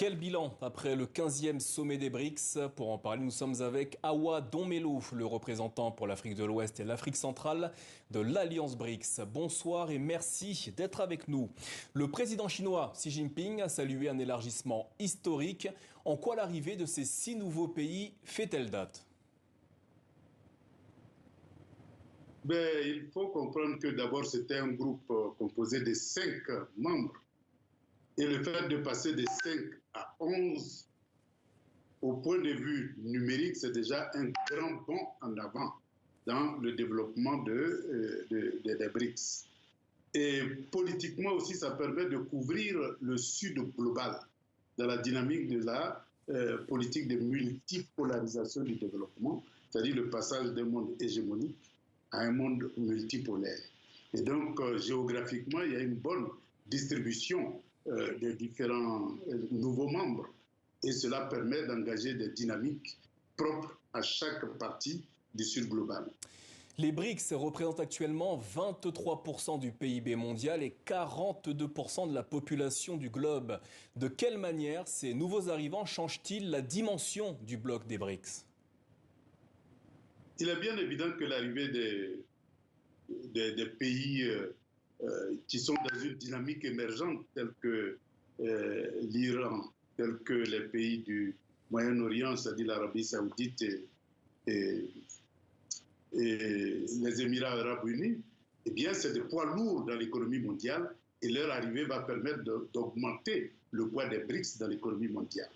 Quel bilan après le 15e sommet des BRICS? Pour en parler, nous sommes avec Awa Donmelo, le représentant pour l'Afrique de l'Ouest et l'Afrique centrale de l'Alliance BRICS. Bonsoir et merci d'être avec nous. Le président chinois Xi Jinping a salué un élargissement historique. En quoi l'arrivée de ces 6 nouveaux pays fait-elle date? Il faut comprendre que d'abord c'était un groupe composé de 5 membres. Et le fait de passer de 5 à 11, au point de vue numérique, c'est déjà un grand bond en avant dans le développement des BRICS. Et politiquement aussi, ça permet de couvrir le sud global dans la dynamique de la politique de multipolarisation du développement, c'est-à-dire le passage d'un monde hégémonique à un monde multipolaire. Et donc, géographiquement, il y a une bonne distribution des différents nouveaux membres. Et cela permet d'engager des dynamiques propres à chaque partie du sud global. Les BRICS représentent actuellement 23% du PIB mondial et 42% de la population du globe. De quelle manière ces nouveaux arrivants changent-ils la dimension du bloc des BRICS? Il est bien évident que l'arrivée des pays qui sont dans une dynamique émergente, tels que l'Iran, tels que les pays du Moyen-Orient, c'est-à-dire l'Arabie saoudite et les Émirats arabes unis, eh bien, c'est des poids lourds dans l'économie mondiale et leur arrivée va permettre d'augmenter le poids des BRICS dans l'économie mondiale.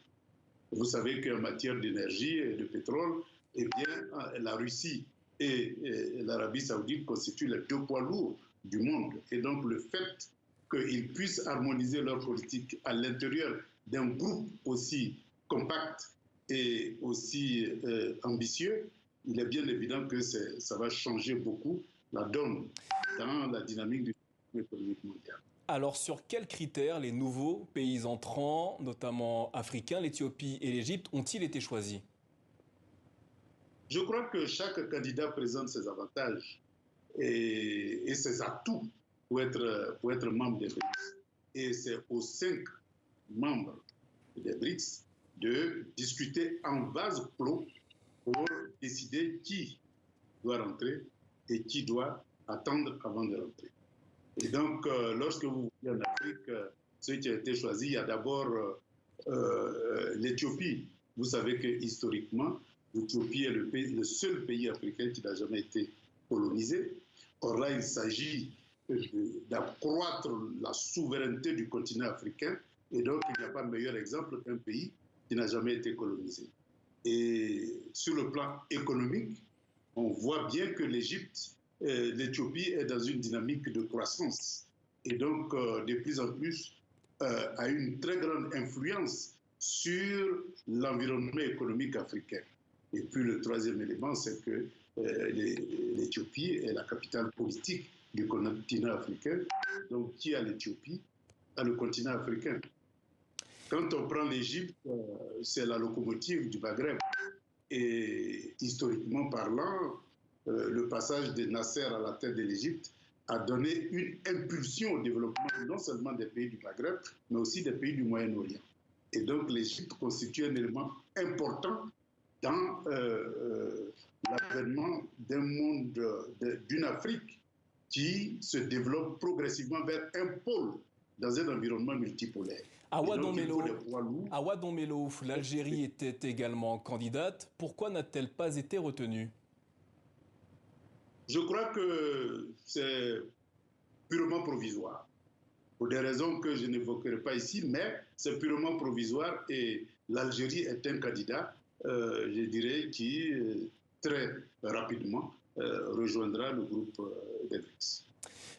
Vous savez qu'en matière d'énergie et de pétrole, eh bien, la Russie et l'Arabie saoudite constituent les 2 poids lourds du monde. Et donc, le fait qu'ils puissent harmoniser leur politique à l'intérieur d'un groupe aussi compact et aussi ambitieux, il est bien évident que ça va changer beaucoup la donne dans la dynamique du développement économique mondial. Alors, sur quels critères les nouveaux pays entrants, notamment africains, l'Éthiopie et l'Égypte, ont-ils été choisis? Je crois que chaque candidat présente ses avantages et ses atouts pour être membre des BRICS. Et c'est aux 5 membres des BRICS de discuter en vase clos pour décider qui doit rentrer et qui doit attendre avant de rentrer. Et donc, lorsque vous voyez en Afrique, ce qui a été choisi, il y a d'abord l'Éthiopie. Vous savez que historiquement, l'Éthiopie est le seul pays africain qui n'a jamais été colonisé. Or là, il s'agit d'accroître la souveraineté du continent africain. Et donc, il n'y a pas meilleur exemple qu'un pays qui n'a jamais été colonisé. Et sur le plan économique, on voit bien que l'Éthiopie est dans une dynamique de croissance. Et donc, de plus en plus, a une très grande influence sur l'environnement économique africain. Et puis le troisième élément, c'est que l'Éthiopie est la capitale politique du continent africain. Donc, qui a l'Éthiopie a le continent africain. Quand on prend l'Égypte, c'est la locomotive du Maghreb. Et historiquement parlant, le passage de Nasser à la tête de l'Égypte a donné une impulsion au développement non seulement des pays du Maghreb, mais aussi des pays du Moyen-Orient. Et donc l'Égypte constitue un élément important dans l'avènement d'un monde, d'une Afrique qui se développe progressivement vers un pôle dans un environnement multipolaire. Awa Donmelo, l'Algérie était également candidate. Pourquoi n'a-t-elle pas été retenue? Je crois que c'est purement provisoire. Pour des raisons que je n'évoquerai pas ici, mais c'est purement provisoire et l'Algérie est un candidat, je dirais, qui très rapidement rejoindra le groupe des BRICS.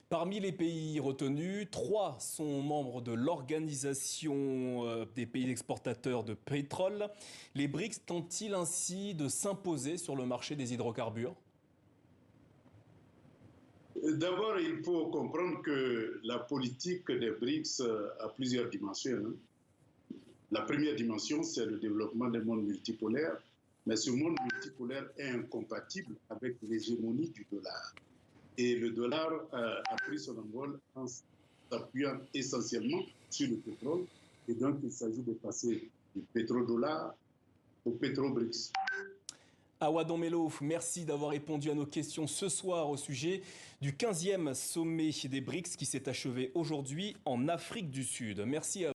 Parmi les pays retenus, 3 sont membres de l'Organisation des pays exportateurs de pétrole. Les BRICS tentent-ils ainsi de s'imposer sur le marché des hydrocarbures? D'abord, il faut comprendre que la politique des BRICS a plusieurs dimensions. La première dimension, c'est le développement d'un monde multipolaire, mais ce monde multipolaire est incompatible avec l'hégémonie du dollar. Et le dollar a pris son envol en s'appuyant essentiellement sur le pétrole Et donc, il s'agit de passer du pétrodollar au pétro-BRICS. Awa Don-Melo, merci d'avoir répondu à nos questions ce soir au sujet du 15e sommet des BRICS qui s'est achevé aujourd'hui en Afrique du Sud. Merci à